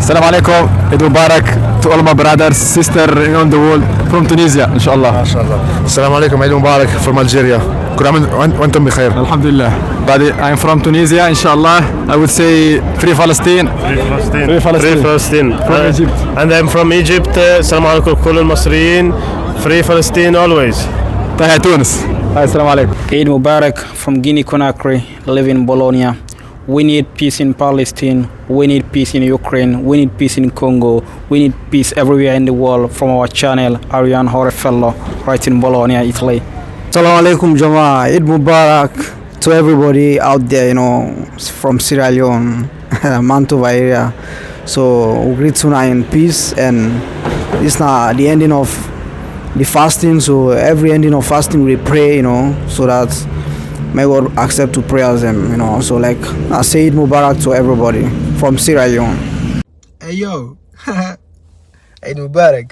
السلام عليكم. Eid Mubarac to all my brothers, sisters around the world from Tunisia إن شاء الله. ما شاء الله. السلام عليكم. عيد مبارك from Algeria. كل عام وانتم بخير. الحمد لله. Buddy, I'm from Tunisia إن شاء الله. I would say free Palestine. Free Palestine. From Egypt. And I'm from Egypt. السلام عليكم كل المصريين. Free Palestine always. تحية تونس. السلام عليكم. Eid Mubarac from Guinea Conakry, live in Bologna. We need peace in Palestine. We need peace in Ukraine. We need peace in Congo. We need peace everywhere in the world. From our channel, Ariane Horefello, right in Bologna, Italy. Assalamu alaikum Jama. Eid Mubarak to everybody out there, from Sierra Leone, Mantova area. So we greet tonight in peace, and it's not the ending of the fasting. So every ending of fasting we pray, so that may God accept to prayers them, So I say Eid Mubarak to everybody from Sierra Leone. Hey yo, Eid Mubarak.